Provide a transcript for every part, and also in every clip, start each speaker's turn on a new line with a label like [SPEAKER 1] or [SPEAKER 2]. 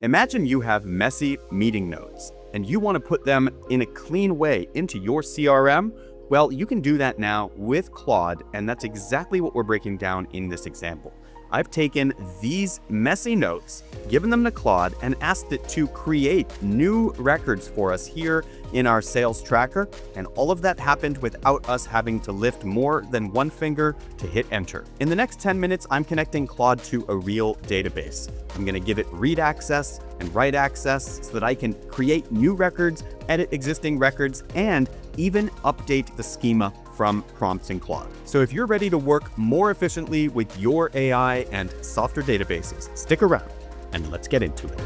[SPEAKER 1] Imagine you have messy meeting notes and you want to put them in a clean way into your CRM. Well, you can do that now with Claude, and that's exactly what we're breaking down in this example. I've taken these messy notes, given them to Claude, and asked it to create new records for us here in our sales tracker, and all of that happened without us having to lift more than one finger to hit enter. In the next 10 minutes, I'm connecting Claude to a real database. I'm going to give it read access and write access so that I can create new records, edit existing records, and even update the schema from prompts in Claude. So if you're ready to work more efficiently with your AI and Softr databases, stick around and let's get into it.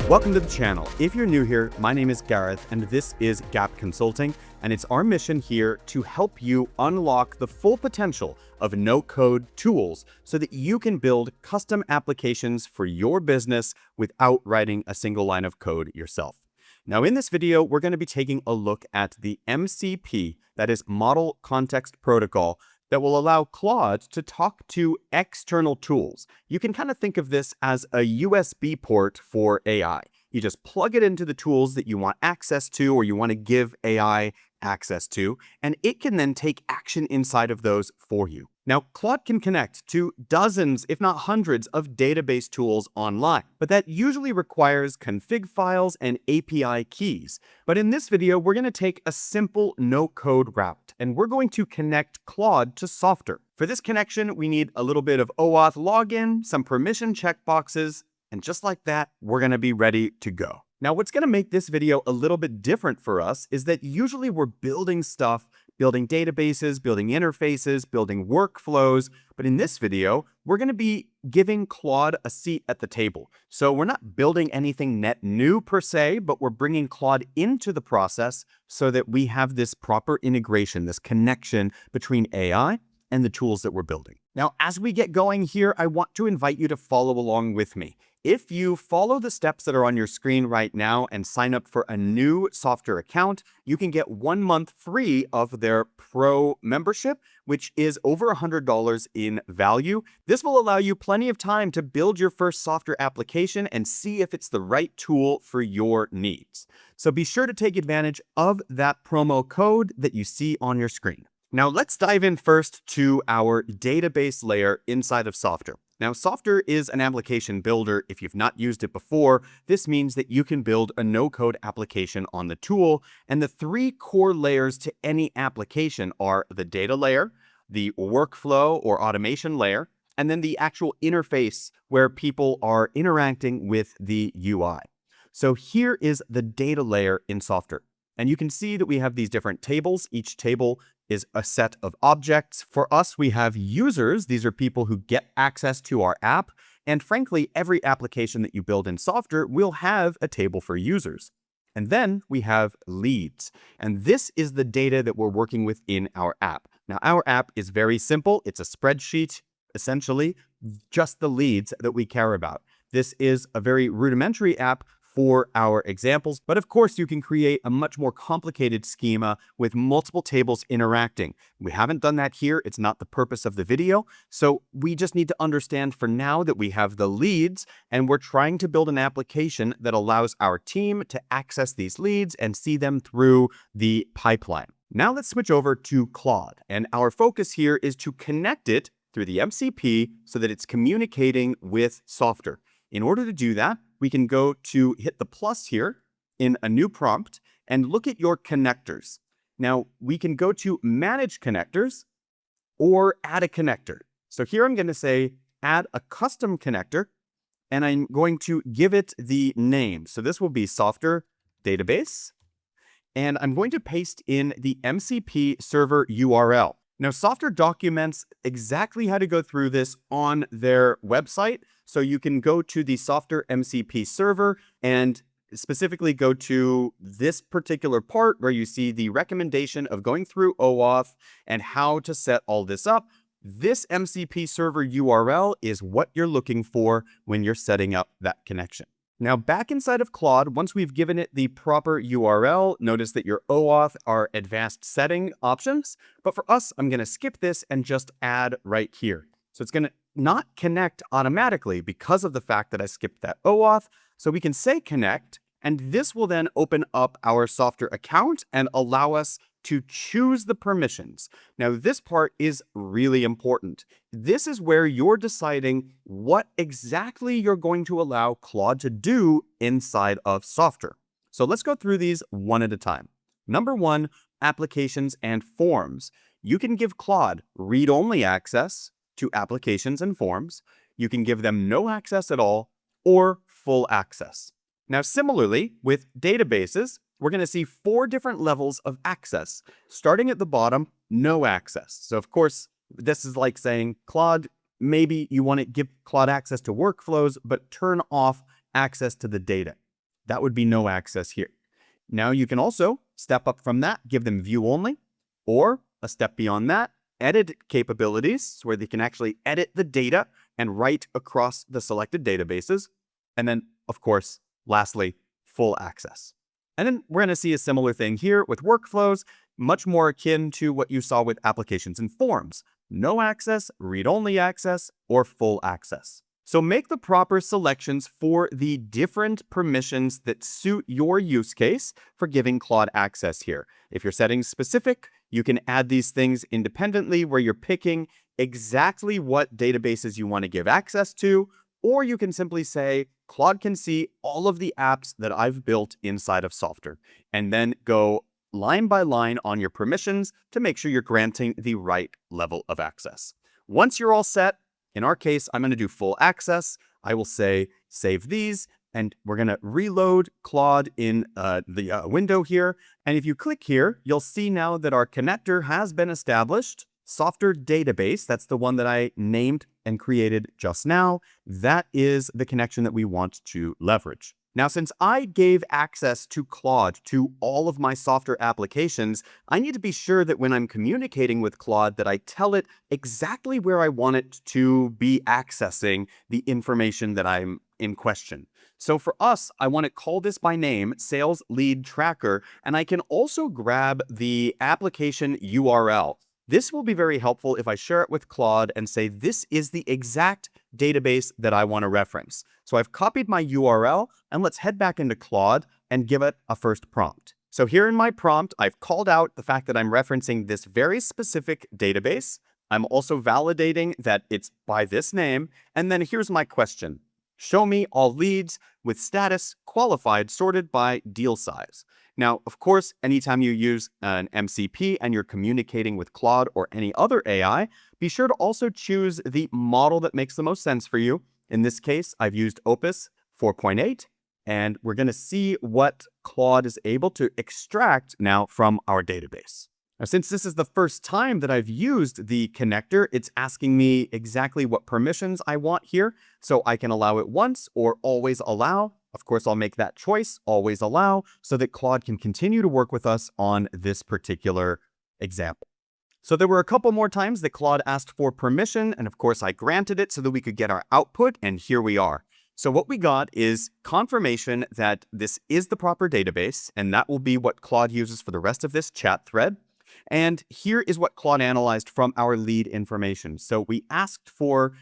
[SPEAKER 1] Welcome to the channel. If you're new here, my name is Gareth and this is Gap Consulting, and it's our mission here to help you unlock the full potential of no-code tools so that you can build custom applications for your business without writing a single line of code yourself. Now, in this video, we're going to be taking a look at the MCP, that is Model Context Protocol, that will allow Claude to talk to external tools. You can kind of think of this as a USB port for AI. You just plug it into the tools that you want access to or you want to give AI access to, and it can then take action inside of those for you. Now, Claude can connect to dozens, if not hundreds, of database tools online, but that usually requires config files and API keys. But in this video, we're going to take a simple no-code route, and we're going to connect Claude to Softr. For this connection, we need a little bit of OAuth login, some permission checkboxes, and just like that, we're going to be ready to go. Now, what's going to make this video a little bit different for us is that usually we're building stuff, building databases, building interfaces, building workflows. But in this video, we're going to be giving Claude a seat at the table. So we're not building anything net new per se, but we're bringing Claude into the process so that we have this proper integration, this connection between AI and the tools that we're building. Now, as we get going here, I want to invite you to follow along with me. If you follow the steps that are on your screen right now and sign up for a new Softr account, you can get 1 month free of their Pro membership, which is over $100 in value. This will allow you plenty of time to build your first Softr application and see if it's the right tool for your needs. So be sure to take advantage of that promo code that you see on your screen. Now let's dive in first to our database layer inside of Softr. Now, Softr is an application builder. If you've not used it before, this means that you can build a no-code application on the tool. And the 3 core layers to any application are the data layer, the workflow or automation layer, and then the actual interface where people are interacting with the UI. So here is the data layer in Softr. And you can see that we have these different tables. Each table is a set of objects. For us, we have users. These are people who get access to our app. And frankly, every application that you build in Softr will have a table for users. And then we have leads. And this is the data that we're working with in our app. Now, our app is very simple. It's a spreadsheet, essentially, just the leads that we care about. This is a very rudimentary app for our examples, but of course you can create a much more complicated schema with multiple tables interacting. We haven't done that here. It's not the purpose of the video. So we just need to understand for now that we have the leads and we're trying to build an application that allows our team to access these leads and see them through the pipeline. Now let's switch over to Claude, and our focus here is to connect it through the MCP so that it's communicating with Softr. In order to do that, we can go to hit the plus here in a new prompt and look at your connectors. Now, we can go to manage connectors or add a connector. So here I'm going to say add a custom connector, and I'm going to give it the name. So this will be Softr database, and I'm going to paste in the MCP server URL. Now, Softr documents exactly how to go through this on their website. So you can go to the Softr MCP server and specifically go to this particular part where you see the recommendation of going through OAuth and how to set all this up. This MCP server URL is what you're looking for when you're setting up that connection. Now, back inside of Claude, once we've given it the proper URL, notice that your OAuth are advanced setting options. But for us, I'm going to skip this and just add right here. So it's going to not connect automatically because of the fact that I skipped that OAuth. So we can say connect, and this will then open up our Softr account and allow us to choose the permissions. Now, this part is really important. This is where you're deciding what exactly you're going to allow Claude to do inside of Softr. So let's go through these one at a time. Number one, applications and forms. You can give Claude read-only access to applications and forms. You can give them no access at all or full access. Now, similarly, with databases, we're going to see 4 different levels of access. Starting at the bottom, no access. So of course, this is like saying, Claude, maybe you want to give Claude access to workflows, but turn off access to the data. That would be no access here. Now you can also step up from that, give them view only, or a step beyond that, edit capabilities where they can actually edit the data and write across the selected databases. And then, of course, lastly, full access. And then we're going to see a similar thing here with workflows, much more akin to what you saw with applications and forms. No access, read-only access, or full access. So make the proper selections for the different permissions that suit your use case for giving Claude access here. If you're setting specific, you can add these things independently where you're picking exactly what databases you want to give access to, or you can simply say, Claude can see all of the apps that I've built inside of Softr, and then go line by line on your permissions to make sure you're granting the right level of access. Once you're all set, in our case, I'm going to do full access. I will say save these, and we're going to reload Claude in the window here. And if you click here, you'll see now that our connector has been established. Softr database, that's the one that I named and created just now. That is the connection that we want to leverage. Now, since I gave access to Claude to all of my Softr applications, I need to be sure that when I'm communicating with Claude that I tell it exactly where I want it to be accessing the information that I'm in question. So for us, I want to call this by name, Sales Lead Tracker, and I can also grab the application URL. This will be very helpful if I share it with Claude and say, this is the exact database that I want to reference. So I've copied my URL, and let's head back into Claude and give it a first prompt. So here in my prompt, I've called out the fact that I'm referencing this very specific database. I'm also validating that it's by this name. And then here's my question. Show me all leads with status qualified sorted by deal size. Now, of course, anytime you use an MCP and you're communicating with Claude or any other AI, be sure to also choose the model that makes the most sense for you. In this case, I've used Opus 4.8, and we're going to see what Claude is able to extract now from our database. Now, since this is the first time that I've used the connector, it's asking me exactly what permissions I want here. So I can allow it once or always allow. Of course, I'll make that choice, always allow, so that Claude can continue to work with us on this particular example. So there were a couple more times that Claude asked for permission, and of course I granted it so that we could get our output, and here we are. So what we got is confirmation that this is the proper database, and that will be what Claude uses for the rest of this chat thread. And here is what Claude analyzed from our lead information. So we asked for,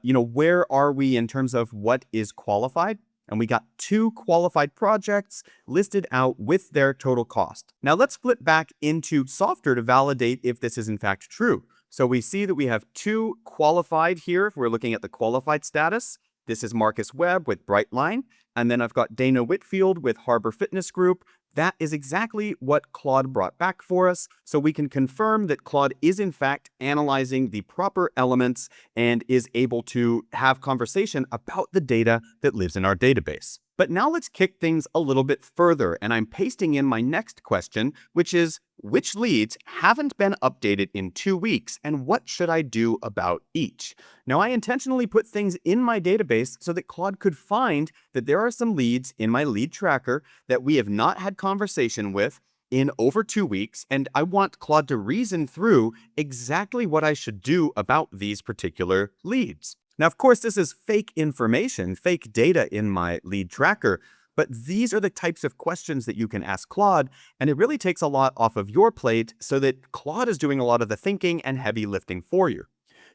[SPEAKER 1] where are we in terms of what is qualified? And we got 2 qualified projects listed out with their total cost. Now let's flip back into Softr to validate if this is in fact true. So we see that we have 2 qualified here. If we're looking at the qualified status, this is Marcus Webb with Brightline. And then I've got Dana Whitfield with Harbor Fitness Group. That is exactly what Claude brought back for us. So we can confirm that Claude is in fact analyzing the proper elements and is able to have conversation about the data that lives in our database. But now let's kick things a little bit further, and I'm pasting in my next question, which is, which leads haven't been updated in 2 weeks, and what should I do about each? Now, I intentionally put things in my database so that Claude could find that there are some leads in my lead tracker that we have not had conversation with in over 2 weeks, and I want Claude to reason through exactly what I should do about these particular leads. Now, of course, this is fake information, fake data in my lead tracker, but these are the types of questions that you can ask Claude, and it really takes a lot off of your plate so that Claude is doing a lot of the thinking and heavy lifting for you.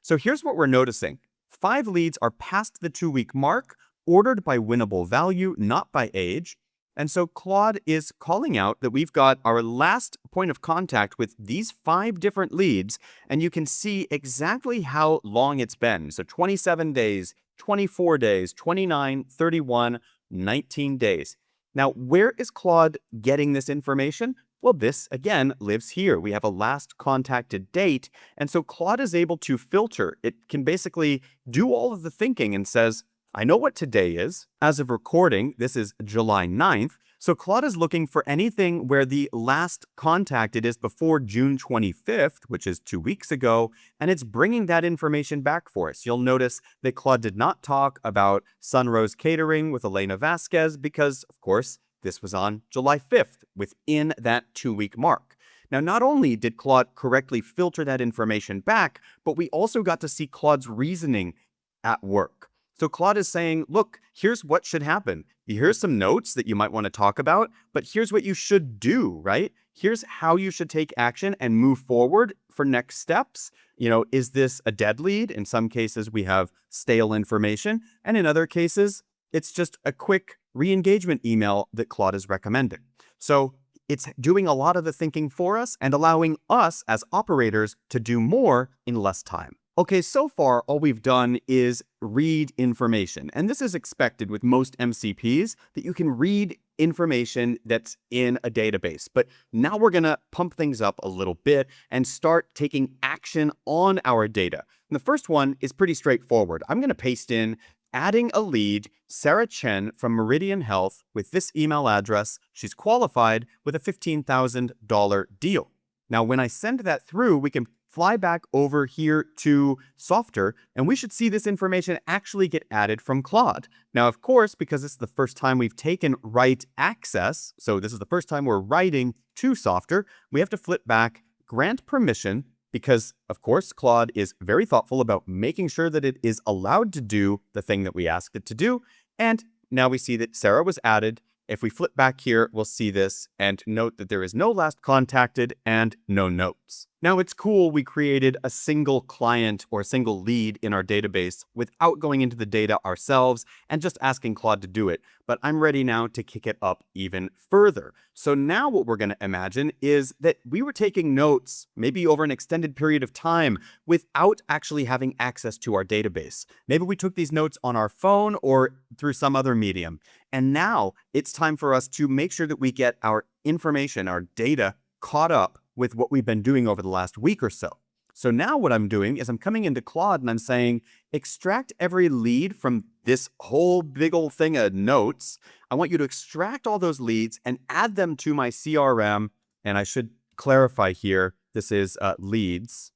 [SPEAKER 1] So here's what we're noticing. 5 leads are past the 2-week mark, ordered by winnable value, not by age. And so Claude is calling out that we've got our last point of contact with these 5 different leads, and you can see exactly how long it's been. So 27 days, 24 days, 29, 31, 19 days. Now, where is Claude getting this information? Well, this, again, lives here. We have a last contacted date, and so Claude is able to filter. It can basically do all of the thinking and says, I know what today is. As of recording, this is July 9th. So Claude is looking for anything where the last contacted is before June 25th, which is 2 weeks ago, and it's bringing that information back for us. You'll notice that Claude did not talk about Sunrose Catering with Elena Vasquez because, of course, this was on July 5th, within that 2-week mark. Now, not only did Claude correctly filter that information back, but we also got to see Claude's reasoning at work. So Claude is saying, look, here's what should happen. Here's some notes that you might want to talk about, but here's what you should do, right? Here's how you should take action and move forward for next steps. Is this a dead lead? In some cases, we have stale information. And in other cases, it's just a quick re-engagement email that Claude is recommending. So it's doing a lot of the thinking for us and allowing us as operators to do more in less time. Okay, so far, all we've done is read information. And this is expected with most MCPs, that you can read information that's in a database. But now we're going to pump things up a little bit and start taking action on our data. And the first one is pretty straightforward. I'm going to paste in adding a lead, Sarah Chen from Meridian Health, with this email address. She's qualified with a $15,000 deal. Now, when I send that through, we can fly back over here to Softr, and we should see this information actually get added from Claude. Now, of course, because this is the first time we've taken write access, so this is the first time we're writing to Softr, we have to flip back, grant permission, because, of course, Claude is very thoughtful about making sure that it is allowed to do the thing that we asked it to do. And now we see that Sarah was added. If we flip back here, we'll see this and note that there is no last contacted and no notes. Now, it's cool we created a single client or a single lead in our database without going into the data ourselves and just asking Claude to do it. But I'm ready now to kick it up even further. So now what we're going to imagine is that we were taking notes, maybe over an extended period of time, without actually having access to our database. Maybe we took these notes on our phone or through some other medium. And now it's time for us to make sure that we get our information, our data, caught up with what we've been doing over the last week or so. So now what I'm doing is I'm coming into Claude and I'm saying, extract every lead from this whole big old thing of notes. I want you to extract all those leads and add them to my CRM. And I should clarify here, this is leads,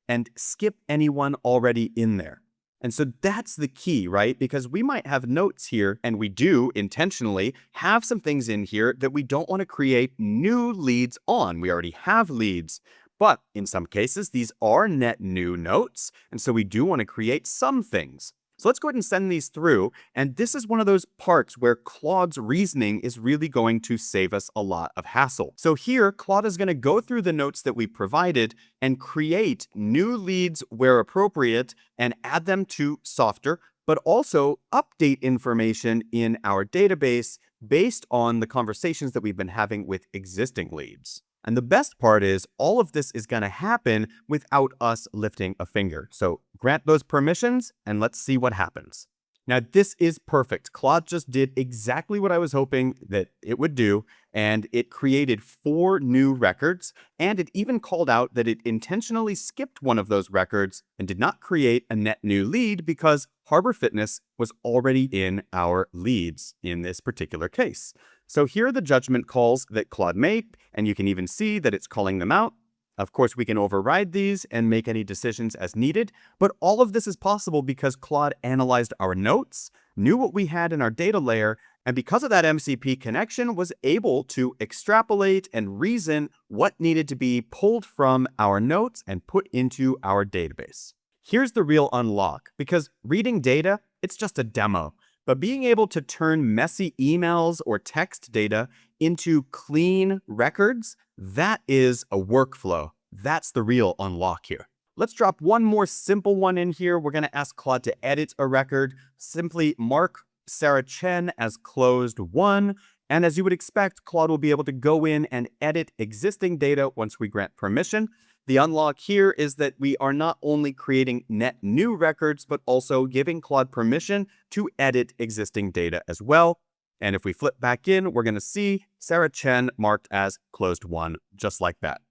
[SPEAKER 1] and skip anyone already in there. And so that's the key, right? Because we might have notes here, and we do intentionally have some things in here that we don't want to create new leads on. We already have leads, but in some cases, these are net new notes. And so we do want to create some things. So let's go ahead and send these through. And this is one of those parts where Claude's reasoning is really going to save us a lot of hassle. So here, Claude is going to go through the notes that we provided and create new leads where appropriate and add them to Softr, but also update information in our database based on the conversations that we've been having with existing leads. And the best part is all of this is going to happen without us lifting a finger. So grant those permissions and let's see what happens. Now, this is perfect. Claude just did exactly what I was hoping that it would do, and it created 4 new records, and it even called out that it intentionally skipped one of those records and did not create a net new lead because Harbor Fitness was already in our leads in this particular case. So here are the judgment calls that Claude made, and you can even see that it's calling them out. Of course, we can override these and make any decisions as needed, but all of this is possible because Claude analyzed our notes, knew what we had in our data layer, and because of that MCP connection, was able to extrapolate and reason what needed to be pulled from our notes and put into our database. Here's the real unlock, because reading data, it's just a demo. But being able to turn messy emails or text data into clean records, that is a workflow. That's the real unlock here. Let's drop one more simple one in here. We're going to ask Claude to edit a record. Simply mark Sarah Chen as closed one. And as you would expect, Claude will be able to go in and edit existing data once we grant permission. The unlock here is that we are not only creating net new records, but also giving Claude permission to edit existing data as well. And if we flip back in, we're going to see Sarah Chen marked as closed one, just like that.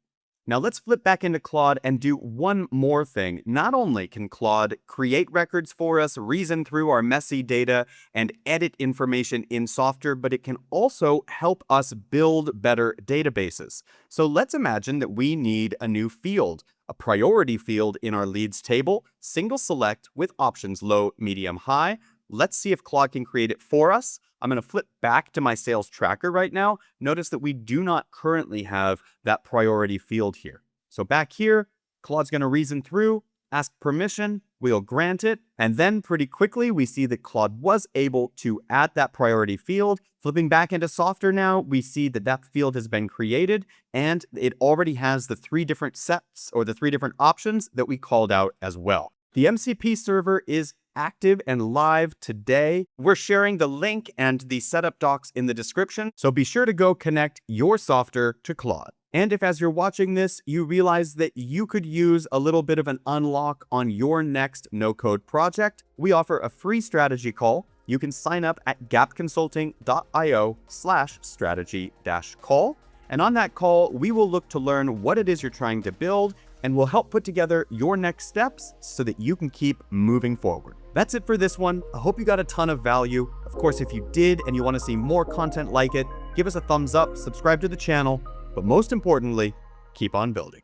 [SPEAKER 1] Now let's flip back into Claude and do one more thing. Not only can Claude create records for us, reason through our messy data, and edit information in Softr, but it can also help us build better databases. So let's imagine that we need a new field, a priority field in our leads table, single select with options low, medium, high. Let's see if Claude can create it for us. I'm going to flip back to my sales tracker right now. Notice that we do not currently have that priority field here. So back here, Claude's going to reason through, ask permission, we'll grant it, and then pretty quickly we see that Claude was able to add that priority field. Flipping back into Softr now, we see that that field has been created and it already has the 3 different sets or the 3 different options that we called out as well. The MCP server is active and live today. We're sharing the link and the setup docs in the description, so be sure to go connect your Softr to Claude. And if as you're watching this, you realize that you could use a little bit of an unlock on your next no-code project, we offer a free strategy call. You can sign up at gapconsulting.io/strategy-call. And on that call, we will look to learn what it is you're trying to build, and we'll help put together your next steps so that you can keep moving forward. That's it for this one. I hope you got a ton of value. Of course, if you did and you want to see more content like it, give us a thumbs up, subscribe to the channel, but most importantly, keep on building.